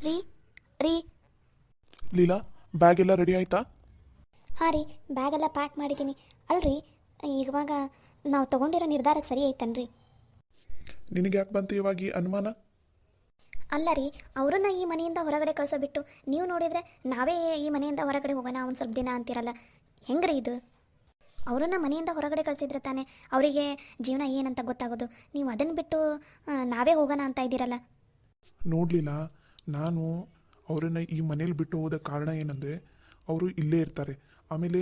ರೀ ರೀ ಲೀಲಾ, ಬ್ಯಾಗ್ ಎಲ್ಲ ರೆಡಿ ಆಯ್ತಾ? ಹಾಂ ರೀ, ಬ್ಯಾಗೆಲ್ಲ ಪ್ಯಾಕ್ ಮಾಡಿದ್ದೀನಿ. ಅಲ್ರಿ, ಇವಾಗ ನಾವು ತೊಗೊಂಡಿರೋ ನಿರ್ಧಾರ ಸರಿ ಐತನ್ರಿ? ನಿನಗೆ ಯಾಕೆ ಬಂತು ಇವಾಗ ಈ ಅನುಮಾನ? ಅಲ್ಲ ರೀ, ಅವರನ್ನ ಈ ಮನೆಯಿಂದ ಹೊರಗಡೆ ಕಳಿಸೋಬಿಟ್ಟು ನೀವು ನೋಡಿದರೆ ನಾವೇ ಈ ಮನೆಯಿಂದ ಹೊರಗಡೆ ಹೋಗೋಣ ಒಂದು ಸ್ವಲ್ಪ ದಿನ ಅಂತೀರಲ್ಲ, ಹೆಂಗ್ರಿ ಇದು? ಅವರನ್ನ ಮನೆಯಿಂದ ಹೊರಗಡೆ ಕಳಿಸಿದ್ರೆ ತಾನೇ ಅವರಿಗೆ ಜೀವನ ಏನಂತ ಗೊತ್ತಾಗೋದು. ನೀವು ಅದನ್ನು ಬಿಟ್ಟು ನಾವೇ ಹೋಗೋಣ ಅಂತ ಇದ್ದೀರಲ್ಲ. ನೋಡಲಿಲ್ಲ, ನಾನು ಅವರನ್ನು ಈ ಮನೇಲಿ ಬಿಟ್ಟು ಹೋದ ಕಾರಣ ಏನಂದರೆ ಅವರು ಇಲ್ಲೇ ಇರ್ತಾರೆ. ಆಮೇಲೆ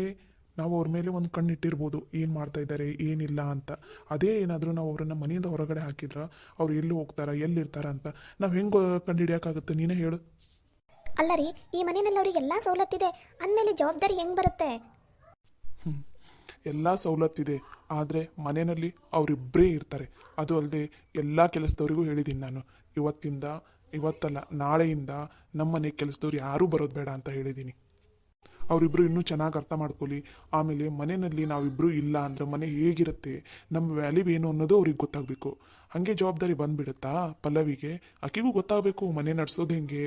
ನಾವು ಅವ್ರ ಮೇಲೆ ಒಂದು ಕಣ್ಣಿಟ್ಟಿರ್ಬೋದು, ಏನು ಮಾಡ್ತಾ ಇದ್ದಾರೆ ಏನಿಲ್ಲ ಅಂತ. ಅದೇ ಏನಾದರೂ ನಾವು ಅವರನ್ನು ಮನೆಯಿಂದ ಹೊರಗಡೆ ಹಾಕಿದ್ರೆ ಅವ್ರು ಎಲ್ಲಿ ಹೋಗ್ತಾರ ಎಲ್ಲಿರ್ತಾರ ಅಂತ ನಾವು ಹೆಂಗೆ ಕಂಡುಹಿಡಿಯೋಕ್ಕಾಗುತ್ತೆ? ನೀನೇ ಹೇಳು. ಅಲ್ಲ ರೀ, ಈ ಮನೆಯಲ್ಲಿ ಅವರಿಗೆಲ್ಲ ಸವಲತ್ತಿದೆ ಅಂದಮೇಲೆ ಜವಾಬ್ದಾರಿ ಹೆಂಗೆ ಬರುತ್ತೆ? ಎಲ್ಲ ಸವಲತ್ತಿದೆ, ಆದರೆ ಮನೆಯಲ್ಲಿ ಅವರಿಬ್ಬರೇ ಇರ್ತಾರೆ. ಅದು ಅಲ್ಲದೆ ಎಲ್ಲ ಕೆಲಸದವರಿಗೂ ಹೇಳಿದ್ದೀನಿ ನಾನು, ಇವತ್ತಲ್ಲ ನಾಳೆಯಿಂದ ನಮ್ಮನೆ ಕೆಲಸದವ್ರು ಯಾರೂ ಬರೋದು ಬೇಡ ಅಂತ ಹೇಳಿದ್ದೀನಿ. ಅವರಿಬ್ಬರು ಇನ್ನೂ ಚೆನ್ನಾಗಿ ಅರ್ಥ ಮಾಡ್ಕೊಳ್ಳಿ. ಆಮೇಲೆ ಮನೆಯಲ್ಲಿ ನಾವಿಬ್ಬರು ಇಲ್ಲ ಅಂದರೆ ಮನೆ ಹೇಗಿರುತ್ತೆ, ನಮ್ಮ ವ್ಯಾಲ್ಯೂ ಏನು ಅನ್ನೋದು ಅವ್ರಿಗೆ ಗೊತ್ತಾಗಬೇಕು. ಹಾಗೆ ಜವಾಬ್ದಾರಿ ಬಂದುಬಿಡುತ್ತಾ ಪಲ್ಲವಿಗೆ? ಆಕೆಗೂ ಗೊತ್ತಾಗಬೇಕು ಮನೆ ನಡೆಸೋದು ಹೆಂಗೆ,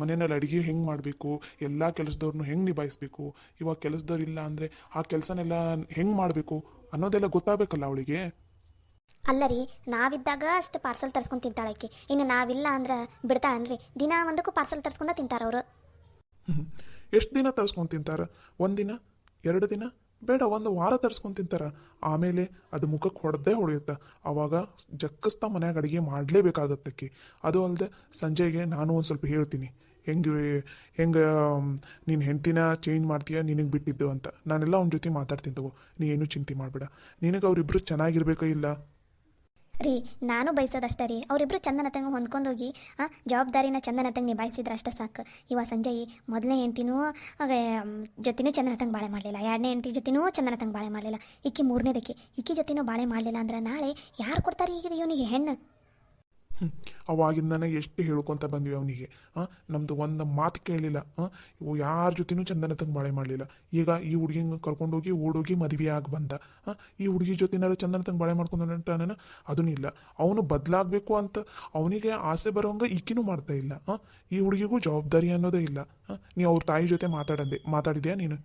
ಮನೆಯಲ್ಲಿ ಅಡುಗೆ ಹೆಂಗೆ ಮಾಡಬೇಕು, ಎಲ್ಲ ಕೆಲಸದವ್ರನ್ನೂ ಹೆಂಗೆ ನಿಭಾಯಿಸ್ಬೇಕು. ಇವಾಗ ಕೆಲಸದವ್ರು ಇಲ್ಲ ಅಂದರೆ ಆ ಕೆಲಸನೆಲ್ಲ ಹೆಂಗೆ ಮಾಡಬೇಕು ಅನ್ನೋದೆಲ್ಲ ಗೊತ್ತಾಗಬೇಕಲ್ಲ ಅವಳಿಗೆ. ಅಲ್ಲ ರೀ, ನಾವಿದ್ದಾಗ ಅಷ್ಟು ಪಾರ್ಸಲ್ ತರ್ಸ್ಕೊಂಡು ತಿಂತಾಳಕ್ಕೆ, ಇನ್ನು ನಾವಿಲ್ಲ ಅಂದ್ರೆ ಬಿಡ್ತಾಳನ್ರಿ? ದಿನ ಒಂದಕ್ಕೂ ಪಾರ್ಸಲ್ ತರ್ಸ್ಕೊಂಡ ತಿಂತಾರವರು. ಎಷ್ಟು ದಿನ ತರಿಸ್ಕೊಂಡು ತಿಂತಾರೆ? ಒಂದಿನ, 2 ದಿನ, ಬೇಡ 1 ವಾರ ತರಿಸ್ಕೊಂಡು ತಿಂತಾರೆ. ಆಮೇಲೆ ಅದು ಮುಖಕ್ಕೆ ಹೊಡೆಯುತ್ತೆ. ಆವಾಗ ಜಕ್ಕಸ್ತಾ ಮನ್ಯಾಗ ಅಡುಗೆ ಮಾಡಲೇಬೇಕಾಗತ್ತಕ್ಕೆ. ಅದು ಅಲ್ಲದೆ ಸಂಜೆಗೆ ನಾನು ಒಂದು ಸ್ವಲ್ಪ ಹೇಳ್ತೀನಿ, ಹೆಂಗೆ ನೀನು ಹೆಂಡ್ತಿನ ಚೇಂಜ್ ಮಾಡ್ತೀಯ, ನಿನಗೆ ಬಿಟ್ಟಿದ್ದು ಅಂತ. ನಾನೆಲ್ಲ ಅವ್ನ ಜೊತೆ ಮಾತಾಡ್ತೀನಿ ತಗೋ, ನೀ ಏನೂ ಚಿಂತೆ ಮಾಡಬೇಡ. ನಿನಗೆ ಅವರಿಬ್ಬರು ಚೆನ್ನಾಗಿರ್ಬೇಕೋ ಇಲ್ಲ? ರೀ, ನಾನು ಬಯಸೋದಷ್ಟೇ ರೀ, ಅವರಿಬ್ಬರು ಚಂದನತಂಗ ಹೊಂದ್ಕೊಂಡೋಗಿ ಜವಾಬ್ದಾರಿನ ಚಂದನತಂಗ ನಿಭಾಯಿಸಿದ್ರೆ ಅಷ್ಟೇ ಸಾಕು. ಇವಾಗ ಸಂಜೆ ಮೊದಲನೇ ಹೆಂಡ್ತಿನೂ ಜೊತೆನೂ ಚಂದನತಂಗ ಬಾಳೆ ಮಾಡಲಿಲ್ಲ, 2ನೇ ಹೆಂಡ್ತಿ ಜೊತೆನೂ ಚಂದನತಂಗ ಬಾಳೆ ಮಾಡಲಿಲ್ಲ, ಈಕಿ 3ನೇದಕ್ಕೆ ಈಕಿ ಜೊತೆನೂ ಬಾಳೆ ಮಾಡಲಿಲ್ಲ ಅಂದ್ರೆ ನಾಳೆ ಯಾರು ಕೊಡ್ತಾರೆ ಈಗ ಇವನಿಗೆ ಹೆಣ್ಣು? ಅವಾಗಿಂದನೇ ಎಷ್ಟು ಹೇಳ್ಕೊತ ಬಂದ್ವಿ ಅವನಿಗೆ. ನಮ್ಮದು ಒಂದು ಮಾತು ಕೇಳಲಿಲ್ಲ. ಇವು ಯಾರ ಜೊತೆನೂ ಚಂದನ ತಂಗ ಬಾಳೆ ಮಾಡಲಿಲ್ಲ. ಈಗ ಈ ಹುಡುಗಿನ ಕರ್ಕೊಂಡೋಗಿ ಓಡೋಗಿ ಮದುವೆ ಆಗಿ ಬಂದ. ಈ ಹುಡುಗಿ ಜೊತೆನಾರು ಚಂದನ ತಂಗ ಬಾಳೆ ಮಾಡ್ಕೊಂಡು ಅದನ್ನೂ ಇಲ್ಲ. ಅವನು ಬದಲಾಗಬೇಕು ಅಂತ ಅವನಿಗೆ ಆಸೆ ಬರೋಂಗೆ ಈಕಿನೂ ಮಾಡ್ತಾ ಇಲ್ಲ. ಈ ಹುಡುಗಿಗೂ ಜವಾಬ್ದಾರಿ ಅನ್ನೋದೇ ಇಲ್ಲ. ನೀ ಅವ್ರ ತಾಯಿ ಜೊತೆ ಮಾತಾಡಿದ್ಯಾ ನೀನು?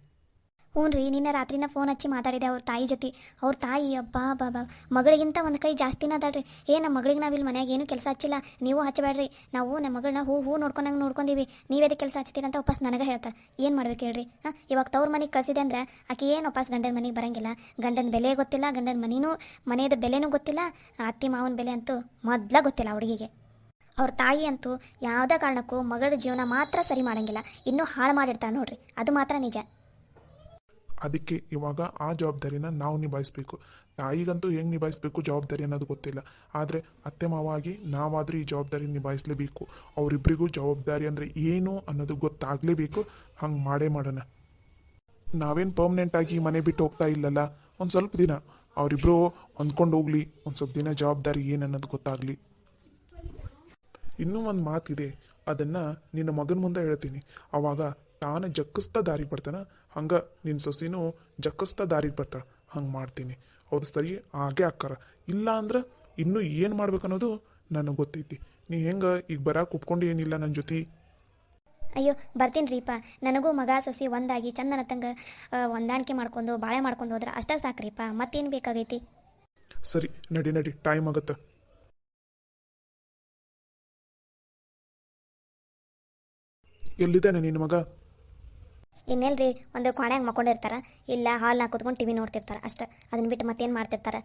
ಹ್ಞೂ ರೀ, ನಿನ್ನೆ ರಾತ್ರಿನ ಫೋನ್ ಹಚ್ಚಿ ಮಾತಾಡಿದೆ ಅವ್ರ ತಾಯಿ ಜೊತೆ. ಅವ್ರ ತಾಯಿ ಅಬ್ಬಾ ಬಾಬಾ ಮಗಳಿಗಿಂತ ಒಂದು ಕೈ ಜಾಸ್ತಿನ ಅದಾಳ್ರಿ. ನಮ್ಮ ಮಗಳಿಗೆ ನಾವಿಲ್ಲಿ ಮನ್ಯಾಗ ಏನೂ ಕೆಲಸ ಹಚ್ಚಿಲ್ಲ, ನೀವು ಹಚ್ಚಬೇಡ್ರಿ, ನಾವು ನಮ್ಮ ಮಗಳನ್ನ ಹೂ ನೋಡ್ಕೊಂಡಂಗೆ ನೋಡ್ಕೊಂಡೀವಿ, ನೀವೇದೇ ಕೆಲಸ ಹಚ್ತೀರಂತ ವಾಪಸ್ ನನಗೆ ಹೇಳ್ತಾರೆ. ಏನು ಮಾಡ್ಬೇಕು ಹೇಳ್ರಿ? ಇವಾಗ ತವ್ರ ಮನೆಗೆ ಕಳಿಸಿದೆ ಅಂದ್ರೆ ಆಕೆ ಏನು ವಾಪಸ್ ಗಂಡನ ಮನೆಗೆ ಬರೋಂಗಿಲ್ಲ. ಗಂಡನ ಬೆಲೆ ಗೊತ್ತಿಲ್ಲ, ಗಂಡನ ಮನೆಯದು ಬೆಲೆನೂ ಗೊತ್ತಿಲ್ಲ, ಅತ್ತಿ ಮಾವನ ಬೆಲೆ ಅಂತೂ ಮೊದಲ ಗೊತ್ತಿಲ್ಲ ಹುಡುಗಿಗೆ. ಅವ್ರ ತಾಯಿ ಅಂತೂ ಯಾವುದೇ ಕಾರಣಕ್ಕೂ ಮಗಳ ಜೀವನ ಮಾತ್ರ ಸರಿ ಮಾಡೋಂಗಿಲ್ಲ, ಇನ್ನೂ ಹಾಳು ಮಾಡಿರ್ತಾರೆ ನೋಡ್ರಿ, ಅದು ಮಾತ್ರ ನಿಜ. ಅದಕ್ಕೆ ಇವಾಗ ಆ ಜವಾಬ್ದಾರಿನ ನಾವು ನಿಭಾಯಿಸ್ಬೇಕು. ತಾಯಿಗಂತೂ ಹೆಂಗೆ ನಿಭಾಯಿಸ್ಬೇಕು ಜವಾಬ್ದಾರಿ ಅನ್ನೋದು ಗೊತ್ತಿಲ್ಲ, ಆದರೆ ಅತ್ತೆ ಮಾವ ಆಗಿ ನಾವಾದರೂ ಈ ಜವಾಬ್ದಾರಿ ನಿಭಾಯಿಸಲೇಬೇಕು. ಅವರಿಬ್ಬರಿಗೂ ಜವಾಬ್ದಾರಿ ಅಂದರೆ ಏನು ಅನ್ನೋದು ಗೊತ್ತಾಗಲೇಬೇಕು. ಹಂಗೆ ಮಾಡೋಣ. ನಾವೇನು ಪರ್ಮನೆಂಟಾಗಿ ಮನೆ ಬಿಟ್ಟು ಹೋಗ್ತಾ ಇಲ್ಲಲ್ಲ, ಒಂದು ಸ್ವಲ್ಪ ದಿನ ಅವರಿಬ್ಬರು ಹೊಂದ್ಕೊಂಡು ಹೋಗ್ಲಿ, ಒಂದು ಸ್ವಲ್ಪ ದಿನ ಜವಾಬ್ದಾರಿ ಏನನ್ನೋದು ಗೊತ್ತಾಗಲಿ. ಇನ್ನೂ ಒಂದು ಮಾತಿದೆ, ಅದನ್ನು ನಿನ್ನ ಮಗನ ಮುಂದೆ ಹೇಳ್ತೀನಿ. ಆವಾಗ ತಾನು ಜಕ್ಕಿಸ್ತಾ ದಾರಿಗೆ ಬರ್ತಾನೆ, ಹಂಗೆ ನಿನ್ನ ಸೊಸಿನೂ ಜಕ್ಕಿಸ್ತಾ ದಾರಿಗೆ ಬರ್ತಾಳೆ. ಹಂಗೆ ಮಾಡ್ತೀನಿ. ಅವ್ರು ಸರಿ ಹಾಗೆ ಹಾಕ್ಕಾರ. ಇಲ್ಲ ಅಂದ್ರೆ ಇನ್ನೂ ಏನು ಮಾಡ್ಬೇಕನ್ನೋದು ನನಗೆ ಗೊತ್ತೈತಿ. ನೀ ಹೆಂಗೆ ಈಗ ಬರೋಕೆ ಒಪ್ಕೊಂಡು ಏನಿಲ್ಲ ನನ್ನ ಜೊತೆ? ಅಯ್ಯೋ ಬರ್ತೀನಿ ರೀಪ, ನನಗೂ ಮಗ ಸೊಸಿ ಒಂದಾಗಿ ಚಂದನ ತಂಗ ಹೊಂದಾಣಿಕೆ ಮಾಡ್ಕೊಂಡು ಬಾಳೆ ಮಾಡ್ಕೊಂಡು ಹೋದ್ರೆ ಅಷ್ಟೇ ಸಾಕ್ರಿಪ್ಪ, ಮತ್ತೇನು ಬೇಕಾಗೈತಿ? ಸರಿ, ನಡಿ ಟೈಮ್ ಆಗುತ್ತೆ. ಎಲ್ಲಿದ್ದಾನೆ ನಿನ್ನ ಮಗ? ಇನ್ನೆಲ್ರಿ, ಒಂದು ಕೋಣೆಗೆ ಮಕ್ಕೊಂಡಿರ್ತಾರೆ, ಇಲ್ಲ ಹಾಲ್ನಾಗ ಕೂತ್ಕೊಂಡು ಟಿವಿ ನೋಡ್ತಿರ್ತಾರೆ ಅಷ್ಟೇ. ಅದನ್ನ ಬಿಟ್ಟು ಮತ್ತೇನು ಮಾಡ್ತಿರ್ತಾರೆ?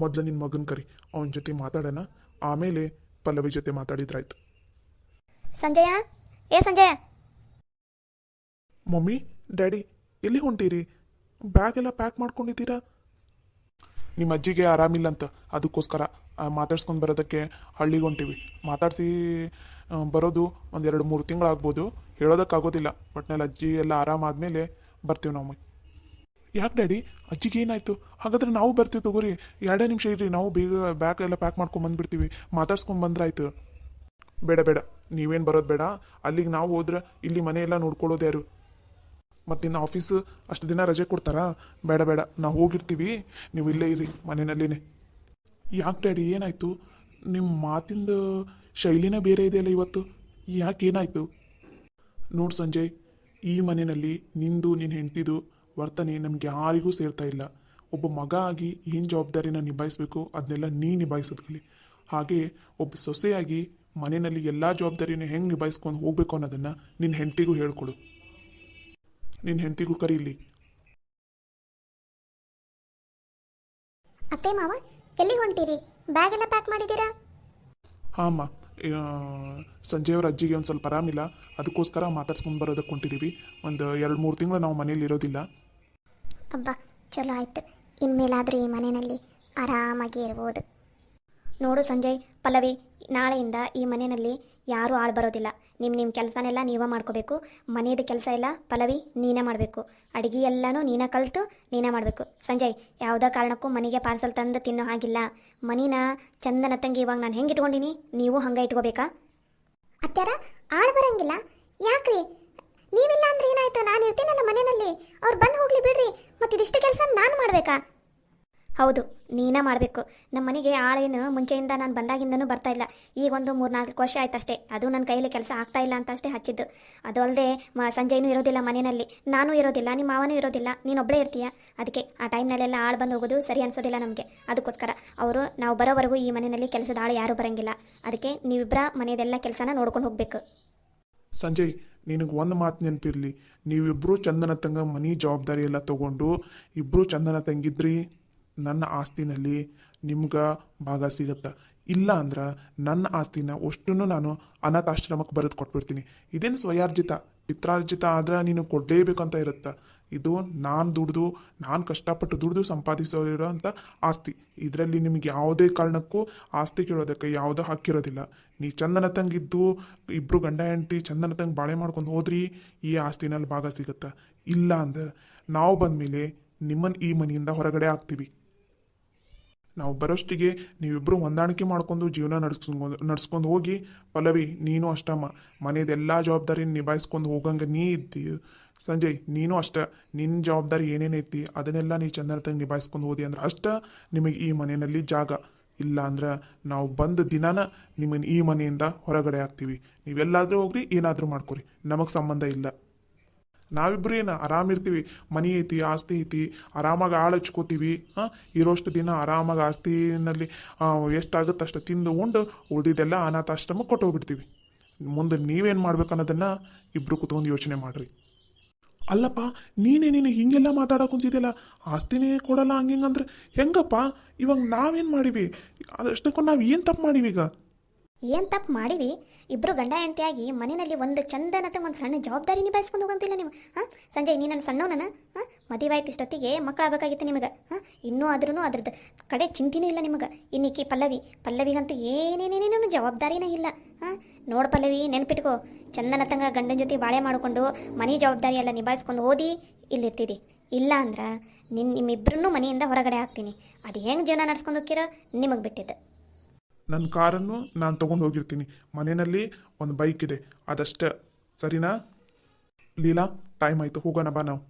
ಮೊದಲು ನಿನ್ನ ಮಗನ ಕರಿ, ಅವನ ಜೊತೆ ಮಾತಾಡೋಣ, ಆಮೇಲೆ ಪಲ್ಲವಿ ಜೊತೆ ಮಾತಾಡಿದ್ರಾಯ್ತು. ಸಂಜಯ, ಸಂಜಯ. ಮಮ್ಮಿ, ಡ್ಯಾಡಿ ಎಲ್ಲಿ ಹೊಂಟೀರಿ? ಬ್ಯಾಗ್ ಎಲ್ಲ ಪ್ಯಾಕ್ ಮಾಡ್ಕೊಂಡಿದ್ದೀರಾ? ನಿಮ್ಮ ಅಜ್ಜಿಗೆ ಆರಾಮಿಲ್ಲ ಅಂತ, ಅದಕ್ಕೋಸ್ಕರ ಮಾತಾಡ್ಸ್ಕೊಂಡು ಬರೋದಕ್ಕೆ ಹಳ್ಳಿಗೆ ಹೊಂಟೀವಿ. ಮಾತಾಡಿಸಿ ಬರೋದು ಒಂದು 2-3 ತಿಂಗಳಾಗ್ಬೋದು, ಹೇಳೋದಕ್ಕಾಗೋದಿಲ್ಲ. ಒಟ್ನಲ್ಲಿ ಅಜ್ಜಿ ಎಲ್ಲ ಆರಾಮಾದ್ಮೇಲೆ ಬರ್ತೀವಿ ನಾವು. ಯಾಕೆ ಡ್ಯಾಡಿ, ಅಜ್ಜಿಗೆ ಏನಾಯಿತು? ಹಾಗಾದ್ರೆ ನಾವು ಬರ್ತೀವಿ ತಗೋರಿ, 2 ನಿಮಿಷ ಇರ್ರಿ, ನಾವು ಬೇಗ ಬ್ಯಾಗ್ ಎಲ್ಲ ಪ್ಯಾಕ್ ಮಾಡ್ಕೊಂಡು ಬಂದುಬಿಡ್ತೀವಿ, ಮಾತಾಡ್ಸ್ಕೊಂಡು ಬಂದ್ರಾಯ್ತು. ಬೇಡ, ನೀವೇನು ಬರೋದು ಬೇಡ. ಅಲ್ಲಿಗೆ ನಾವು ಹೋದ್ರೆ ಇಲ್ಲಿ ಮನೆಯೆಲ್ಲ ನೋಡ್ಕೊಳ್ಳೋದು ಯಾರು? ಮತ್ತು ನಿನ್ನ ಆಫೀಸು ಅಷ್ಟು ದಿನ ರಜೆ ಕೊಡ್ತಾರಾ? ಬೇಡ, ನಾವು ಹೋಗಿರ್ತೀವಿ, ನೀವು ಇಲ್ಲೇ ಇರಿ ಮನೆಯಲ್ಲಿನೇ. ಯಾಕೆ ಡ್ಯಾಡಿ, ಏನಾಯಿತು? ನಿಮ್ಮ ಮಾತಿಂದ ಶೈಲಿನೇ ಬೇರೆ ಇದೆಯಲ್ಲ ಇವತ್ತು. ಯಾಕೆ ಏನಾಯಿತು? ನೋಡು ಸಂಜಯ್, ಈ ಮನೆಯಲ್ಲಿ ನಿಂದು ನಿನ್ನ ಹೆಂಡ್ತಿದು ವರ್ತನೆ ನಮ್ಗೆ ಯಾರಿಗೂ ಸೇರ್ತಾ ಇಲ್ಲ. ಒಬ್ಬ ಮಗ ಆಗಿ ಏನು ಜವಾಬ್ದಾರಿನ ನಿಭಾಯಿಸಬೇಕು ಅದನ್ನೆಲ್ಲ ನೀ ನಿಭಾಯಿಸೋದು ಕಲಿ. ಹಾಗೆ ಒಬ್ಬ ಸೊಸೆಯಾಗಿ ಮನೆಯಲ್ಲಿ ಎಲ್ಲ ಜವಾಬ್ದಾರಿನ ಹೆಂಗೆ ನಿಭಾಯಿಸ್ಕೊಂಡು ಹೋಗ್ಬೇಕು ಅನ್ನೋದನ್ನು ನಿನ್ನ ಹೆಂಡ್ತಿಗೂ ಹೇಳ್ಕೊಡು. ನಿನ್ನ ಹೆಂಡ್ತಿಗೂ ಕರೀಲಿ. ಅತ್ತೆ ಮಾವ ಎಲ್ಲಿ ಹೊಂಟಿರಿ? ಬ್ಯಾಗ್ ಎಲ್ಲ ಪ್ಯಾಕ್ ಮಾಡಿದ್ದೀರಾ? ಹಾಂ ಅಮ್ಮ, ಸಂಜೆಯವ್ರ ಅಜ್ಜಿಗೆ ಒಂದು ಸ್ವಲ್ಪ ಆರಾಮಿಲ್ಲ, ಅದಕ್ಕೋಸ್ಕರ ಮಾತಾಡ್ಸ್ಕೊಂಡು ಬರೋದಕ್ಕೆ ಹೊಂಟಿದ್ದೀವಿ. ಒಂದು 2-3 ತಿಂಗಳು ನಾವು ಮನೇಲಿ ಇರೋದಿಲ್ಲ. ಅಬ್ಬಾ ಚಲೋ ಆಯ್ತು, ಇನ್ಮೇಲಾದರೂ ಈ ಮನೆಯಲ್ಲಿ ಆರಾಮಾಗಿ ಇರ್ಬೋದು. ನೋಡು ಸಂಜಯ್, ಪಲ್ಲವಿ, ನಾಳೆಯಿಂದ ಈ ಮನೆಯಲ್ಲಿ ಯಾರೂ ಆಳು ಬರೋದಿಲ್ಲ. ನಿಮ್ಮ ಕೆಲಸನೆಲ್ಲ ನೀವೇ ಮಾಡ್ಕೋಬೇಕು. ಮನೆಯದು ಕೆಲಸ ಎಲ್ಲ ಪಲ್ಲವಿ ನೀನೇ ಮಾಡಬೇಕು. ಅಡುಗೆ ಎಲ್ಲನೂ ನೀನೇ ಕಲಿತು ನೀನೇ ಮಾಡಬೇಕು. ಸಂಜಯ್, ಯಾವುದೇ ಕಾರಣಕ್ಕೂ ಮನೆಗೆ ಪಾರ್ಸಲ್ ತಂದು ತಿನ್ನೋ ಹಾಗಿಲ್ಲ. ಮನಿನ ಚಂದನ ತಂಗಿ ಇವಾಗ ನಾನು ಹೆಂಗೆ ಇಟ್ಕೊಂಡಿನಿ, ನೀವು ಹಂಗೆ ಇಟ್ಕೋಬೇಕಾ? ಅತ್ಯಾರ, ಆಳು ಬರಂಗಿಲ್ಲ ಯಾಕ್ರಿ? ನೀವಿಲ್ಲ ಅಂದ್ರೆ ಏನಾಯ್ತು? ನಾನು ಇರ್ತೀನಲ್ಲ ಮನೆಯಲ್ಲಿ, ಅವ್ರು ಬಂದು ಹೋಗ್ಲಿ ಬಿಡ್ರಿ. ಮತ್ತು ಇದಿಷ್ಟು ಕೆಲಸ ನಾನು ಮಾಡಬೇಕಾ? ಹೌದು, ನೀನೇ ಮಾಡಬೇಕು. ನಮ್ಮ ಮನೆಗೆ ಆಳೇನು ಮುಂಚೆಯಿಂದ ನಾನು ಬಂದಾಗಿಂದನೂ ಬರ್ತಾ ಇಲ್ಲ. ಈಗ ಒಂದು 3-4 ವರ್ಷ ಆಯ್ತಷ್ಟೇ. ಅದು ನನ್ನ ಕೈಯಲ್ಲಿ ಕೆಲಸ ಆಗ್ತಾ ಇಲ್ಲ ಅಂತ ಅಷ್ಟೇ ಹಚ್ಚಿದ್ದು. ಅದು ಅಲ್ಲದೆ ಸಂಜೆನೂ ಇರೋದಿಲ್ಲ ಮನೆಯಲ್ಲಿ, ನಾನು ಇರೋದಿಲ್ಲ, ನಿಮ್ಮ ಮಾವನೂ ಇರೋದಿಲ್ಲ, ನೀನೊಬ್ಬಳೇ ಇರ್ತೀಯ. ಅದಕ್ಕೆ ಆ ಟೈಮ್ನಲ್ಲೆಲ್ಲ ಆಳು ಬಂದು ಹೋಗೋದು ಸರಿ ಅನಿಸೋದಿಲ್ಲ ನಮಗೆ. ಅದಕ್ಕೋಸ್ಕರ ನಾವು ಬರೋವರೆಗೂ ಈ ಮನೆಯಲ್ಲಿ ಕೆಲಸದ ಆಳು ಯಾರೂ ಬರೋಂಗಿಲ್ಲ. ಅದಕ್ಕೆ ನೀವಿಬ್ಬರ ಮನೆಯದೆಲ್ಲ ಕೆಲಸನ ನೋಡ್ಕೊಂಡು ಹೋಗಬೇಕು. ಸಂಜಯ್, ನಿನಗೆ ಒಂದು ಮಾತು ನೆನಪಿರಲಿ, ನೀವಿಬ್ಬರು ಚಂದನ ತಂಗ ಮನೆ ಜವಾಬ್ದಾರಿ ಎಲ್ಲ ತಗೊಂಡು ಇಬ್ಬರು ಚಂದನ ತಂಗಿದ್ರಿ ನನ್ನ ಆಸ್ತಿನಲ್ಲಿ ನಿಮ್ಗೆ ಭಾಗ ಸಿಗುತ್ತೆ. ಇಲ್ಲ ಅಂದ್ರೆ ನನ್ನ ಆಸ್ತಿನ ಅಷ್ಟನ್ನು ನಾನು ಅನಾಥಾಶ್ರಮಕ್ಕೆ ಬರೆದು ಕೊಟ್ಬಿಡ್ತೀನಿ. ಇದೇನು ಸ್ವಯಾರ್ಜಿತ, ಪಿತ್ರಾರ್ಜಿತ ಆದ್ರೆ ನೀನು ಕೊಡಲೇಬೇಕಂತ ಇರುತ್ತೆ. ಇದು ನಾನು ಕಷ್ಟಪಟ್ಟು ದುಡಿದು ಸಂಪಾದಿಸಿರೋ ಅಂಥ ಆಸ್ತಿ. ಇದರಲ್ಲಿ ನಿಮಗೆ ಯಾವುದೇ ಕಾರಣಕ್ಕೂ ಆಸ್ತಿ ಕೇಳೋದಕ್ಕೆ ಯಾವುದೋ ಹಕ್ಕಿರೋದಿಲ್ಲ. ನೀ ಚಂದನ ತಂಗಿದ್ದು ಇಬ್ಬರು ಗಂಡ ಹೆಂಡತಿ ಚಂದನ ತಂಗಿ ಬಾಳೆ ಮಾಡ್ಕೊಂಡು ಹೋದ್ರಿ ಈ ಆಸ್ತಿನಲ್ಲಿ ಭಾಗ ಸಿಗುತ್ತೆ. ಇಲ್ಲ ಅಂದ್ರೆ ನಾವು ಬಂದಮೇಲೆ ನಿಮ್ಮನ್ನು ಈ ಮನೆಯಿಂದ ಹೊರಗಡೆ ಆಗ್ತೀವಿ. ನಾವು ಬರೋಷ್ಟಿಗೆ ನೀವಿಬ್ಬರು ಹೊಂದಾಣಿಕೆ ಮಾಡ್ಕೊಂಡು ಜೀವನ ನಡ್ಸ್ಕೊಂಡು ಹೋಗಿ. ಪಲ್ಲವಿ, ನೀನು ಅಷ್ಟಮ್ಮ, ಮನೆಯದೆಲ್ಲ ಜವಾಬ್ದಾರಿ ನಿಭಾಯಿಸ್ಕೊಂಡು ಹೋಗಂಗೆ ನೀ ಇದ್ದಿ. ಸಂಜಯ್, ನೀನು ಅಷ್ಟ, ನಿನ್ನ ಜವಾಬ್ದಾರಿ ಏನೇನೈತಿ ಅದನ್ನೆಲ್ಲ ನೀ ಚಂದನತಂಗೆ ನಿಭಾಯಿಸ್ಕೊಂಡು ಹೋದಿ ಅಂದ್ರೆ ಅಷ್ಟ ನಿಮಗೆ ಈ ಮನೆಯಲ್ಲಿ ಜಾಗ. ಇಲ್ಲ ಅಂದ್ರೆ ನಾವು ಬಂದ ದಿನಾನ ನಿಮ್ಮನ್ನು ಈ ಮನೆಯಿಂದ ಹೊರಗಡೆ ಆಗ್ತೀವಿ. ನೀವೆಲ್ಲಾದರೂ ಹೋಗ್ರಿ, ಏನಾದರೂ ಮಾಡ್ಕೊರಿ, ನಮಗೆ ಸಂಬಂಧ ಇಲ್ಲ. ನಾವಿಬ್ರು ಏನು ಆರಾಮಿರ್ತೀವಿ, ಮನೆ ಐತಿ, ಆಸ್ತಿ ಐತಿ, ಆರಾಮಾಗಿ ಆಳು ಹಚ್ಕೋತೀವಿ. ಇರೋಷ್ಟು ದಿನ ಆರಾಮಾಗಿ ಆಸ್ತಿನಲ್ಲಿ ಎಷ್ಟಾಗುತ್ತೆ ಅಷ್ಟು ತಿಂದು ಉಂಡು ಉಳಿದಿದ್ದೆಲ್ಲ ಅನಾಥಾಶ್ರಮಕ್ಕೆ ಕೊಟ್ಟು ಹೋಗ್ಬಿಡ್ತೀವಿ. ಮುಂದೆ ನೀವೇನು ಮಾಡ್ಬೇಕು ಅನ್ನೋದನ್ನು ಇಬ್ಬರು ಕುತ್ಕೊಂಡು ಯೋಚನೆ ಮಾಡಿರಿ. ಅಲ್ಲಪ್ಪ, ನೀನು ಹೀಗೆಲ್ಲ ಮಾತಾಡೋಕುಂತಿದ್ದಿಲ್ಲ, ಆಸ್ತಿನೇ ಕೊಡಲ್ಲ ಹಂಗಂದ್ರೆ ಹೆಂಗಪ್ಪ? ಇವಾಗ ನಾವೇನು ಮಾಡೀವಿ? ಅದಷ್ಟಕ್ಕೂ ನಾವು ಏನು ತಪ್ಪು ಮಾಡೀವಿ? ಈಗ ಏನು ತಪ್ಪು ಮಾಡೀವಿ? ಇಬ್ಬರು ಗಂಡ ಹೆಂಡತಿಯಾಗಿ ಮನೆಯಲ್ಲಿ ಒಂದು ಚಂದನತೆ ಒಂದು ಸಣ್ಣ ಜವಾಬ್ದಾರಿ ನಿಭಾಯಿಸ್ಕೊಂಡು ಹೋಗಂತಿಲ್ಲ ನೀವು. ಸಂಜಯ್, ನೀ ನನ್ನ ಸಣ್ಣವನ, ಮದುವೆ ಆಯ್ತು, ಇಷ್ಟೊತ್ತಿಗೆ ಮಕ್ಕಳಾಗಬೇಕಾಗಿತ್ತು ನಿಮಗೆ. ಇನ್ನೂ ಆದ್ರೂ ಅದ್ರದ್ದು ಕಡೆ ಚಿಂತೆನೂ ಇಲ್ಲ ನಿಮಗೆ. ಇನ್ನಿಕ್ಕಿ ಪಲ್ಲವಿಗಂತೂ ಏನೇನೇನೇನು ಜವಾಬ್ದಾರಿನೇ ಇಲ್ಲ. ನೋಡು ಪಲ್ಲವಿ, ನೆನ್ಪಿಟ್ಕೋ, ಚಂದನತಂಗ ಗಂಡನ ಜೊತೆ ಬಾಳೆ ಮಾಡಿಕೊಂಡು ಮನೆ ಜವಾಬ್ದಾರಿ ಎಲ್ಲ ನಿಭಾಯಿಸ್ಕೊಂಡು ಓದಿ ಇಲ್ಲಿರ್ತೀರಿ. ಇಲ್ಲ ಅಂದ್ರೆ ನಿಮ್ಮಿಬ್ಬರನ್ನೂ ಮನೆಯಿಂದ ಹೊರಗಡೆ ಹಾಕ್ತೀನಿ. ಅದು ಹೆಂಗೆ ಜೀವನ ನಡ್ಸ್ಕೊಂಡು ಹೋಗ್ತೀರೋ ನಿಮಗೆ ಬಿಟ್ಟಿದ್ದು. ನನ್ನ ಕಾರನ್ನು ನಾನು ತೊಗೊಂಡು ಹೋಗಿರ್ತೀನಿ. ಮನೆಯಲ್ಲಿ ಒಂದು ಬೈಕ್ ಇದೆ, ಅದಷ್ಟೇ, ಸರಿನಾ? ಲೀಲಾ, ಟೈಮ್ ಆಯಿತು, ಹೋಗೋಣ ಬಾ ನಾವು.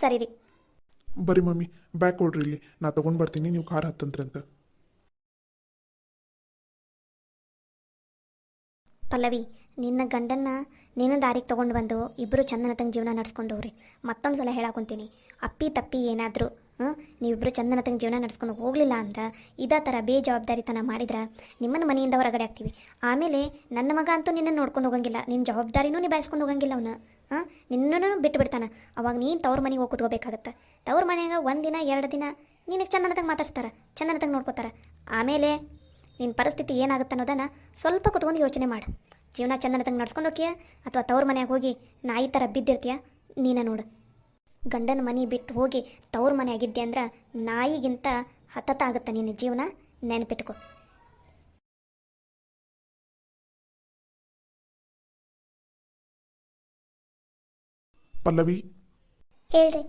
ಸರಿ ರೀ. ಬರೀ ಮಮ್ಮಿ, ಬ್ಯಾಗ್ ಕೊಡ್ರಿ, ಇಲ್ಲಿ ನಾ ತೊಗೊಂಡು ಬರ್ತೀನಿ, ನೀವು ಕಾರ್ ಹತ್ತಂತ್ರಂತ. ಪಲ್ಲವಿ, ನಿನ್ನ ಗಂಡನ್ನ ನೀನು ದಾರಿಗೆ ತೊಗೊಂಡು ಬಂದು ಇಬ್ಬರು ಚಂದನತಂಗೆ ಜೀವನ ನಡ್ಸ್ಕೊಂಡು ಹೋಗ್ರಿ. ಮತ್ತೊಂದು ಸಲ ಹೇಳಾಕೊಂತೀನಿ, ಅಪ್ಪಿ ತಪ್ಪಿ ಏನಾದರೂ ನೀವಿಬ್ಬರು ಚಂದನತಂಗೆ ಜೀವನ ನಡ್ಸ್ಕೊಂಡು ಹೋಗಲಿಲ್ಲ ಅಂದ್ರೆ ಇದೇ ಥರ ಬೇಜವಾಬ್ದಾರಿತನ ಮಾಡಿದ್ರೆ ನಿಮ್ಮನ್ನು ಮನೆಯಿಂದ ಹೊರಗಡೆ ಆಗ್ತೀವಿ. ಆಮೇಲೆ ನನ್ನ ಮಗ ಅಂತೂ ನಿನ್ನನ್ನು ನೋಡ್ಕೊಂಡು ಹೋಗಂಗಿಲ್ಲ, ನಿನ್ನ ಜವಾಬ್ದಾರಿನೂ ನಿಭಾಯಿಸ್ಕೊಂಡು ಹೋಗಂಗಿಲ್ಲ ಅವನು. ನಿನ್ನೂ ಬಿಟ್ಟು ಬಿಡ್ತಾನೆ. ಅವಾಗ ನೀನು ತವ್ರ ಮನೆಗೆ ಹೋಗಿ ಕೂತ್ಕೋಬೇಕಾಗತ್ತೆ. ತವ್ರ ಮನೆಯಾಗ 1 ದಿನ 2 ದಿನ ನಿನಗೆ ಚಂದನತಂಗೆ ಮಾತಾಡ್ಸ್ತಾರೆ, ಚಂದನತಂಗೆ ನೋಡ್ಕೋತಾರೆ. ಆಮೇಲೆ ನಿನ್ನ ಪರಿಸ್ಥಿತಿ ಏನಾಗುತ್ತೆ ಅನ್ನೋದನ್ನು ಸ್ವಲ್ಪ ಕುತ್ಕೊಂಡು ಯೋಚನೆ ಮಾಡು. ಜೀವನ ಚಂದನತಂಗೆ ನಡ್ಸ್ಕೊಂಡು ಹೋಗ್ತೀಯ ಅಥವಾ ತವ್ರ ಮನೆಯಾಗ ಹೋಗಿ ನಾಯಿ ಥರ ಬಿದ್ದಿರ್ತೀಯ? ನೀನು ನೋಡು. ಗಂಡನ ಮನೆ ಬಿಟ್ಟು ಹೋಗಿ ತವ್ರ ಮನೆ ಆಗಿದ್ದೆ ಅಂದ್ರೆ ನಾಯಿಗಿಂತ ಹತತ ಆಗುತ್ತೆ ನಿನ್ನ ಜೀವನ, ನೆನಪಿಟ್ಕೊ. ಪಲ್ಲವಿ, ಹೇಳ್ರಿ.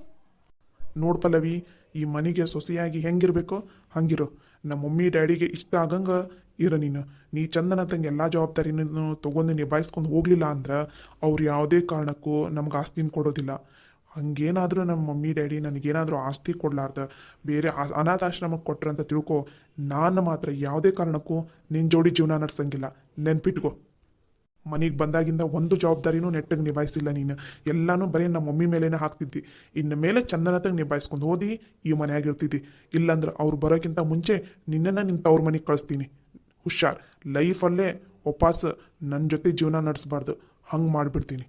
ನೋಡು ಪಲ್ಲವಿ, ಈ ಮನೆಗೆ ಸೊಸೆಯಾಗಿ ಹೆಂಗಿರ್ಬೇಕೋ ಹಂಗಿರೋ. ನಮ್ಮ ಮಮ್ಮಿ ಡ್ಯಾಡಿಗೆ ಇಷ್ಟ ಆಗಂಗೆ ಇರೋ. ನೀ ಚಂದನ ತಂಗೆ ಎಲ್ಲ ಜವಾಬ್ದಾರಿನೂ ತೊಗೊಂಡು ನಿಭಾಯಿಸ್ಕೊಂಡು ಹೋಗಲಿಲ್ಲ ಅಂದ್ರೆ ಅವ್ರು ಯಾವುದೇ ಕಾರಣಕ್ಕೂ ನಮ್ಗೆ ಆಸ್ತಿನ ಕೊಡೋದಿಲ್ಲ. ಹಂಗೇನಾದರೂ ನಮ್ಮ ಮಮ್ಮಿ ಡ್ಯಾಡಿ ನನಗೇನಾದರೂ ಆಸ್ತಿ ಕೊಡಲಾರ್ದ ಬೇರೆ ಅನಾಥಾಶ್ರಮಕ್ಕೆ ಕೊಟ್ರಂತ ತಿಳ್ಕೊ, ನಾನು ಮಾತ್ರ ಯಾವುದೇ ಕಾರಣಕ್ಕೂ ನಿನ್ನ ಜೋಡಿ ಜೀವನ ನಡೆಸಂಗಿಲ್ಲ, ನೆನ್ಪಿಟ್ಕೊ. ಮನೆಗೆ ಬಂದಾಗಿಂದ ಒಂದು ಜವಾಬ್ದಾರಿನೂ ನೆಟ್ಟಿಗೆ ನಿಭಾಯಿಸಿಲ್ಲ ನೀನು. ಎಲ್ಲನೂ ಬರೀ ನಮ್ಮ ಮಮ್ಮಿ ಮೇಲೇನೆ ಹಾಕ್ತಿದ್ದಿ. ಇನ್ನು ಮೇಲೆ ಚಂದನತಾಗ ನಿಭಾಯಿಸ್ಕೊಂಡು ಓದಿ ಈ ಮನೆಯಾಗಿರ್ತಿದ್ದಿ. ಇಲ್ಲಾಂದ್ರೆ ಅವ್ರು ಬರೋಕ್ಕಿಂತ ಮುಂಚೆ ನಿನ್ನನ್ನು ನಿನ್ನ ತವ್ರ ಮನೆಗೆ ಕಳಿಸ್ತೀನಿ. ಹುಷಾರ್, ಲೈಫಲ್ಲೇ ವಾಪಸ್ ನನ್ನ ಜೊತೆ ಜೀವನ ನಡೆಸಬಾರ್ದು, ಹಂಗೆ ಮಾಡಿಬಿಡ್ತೀನಿ.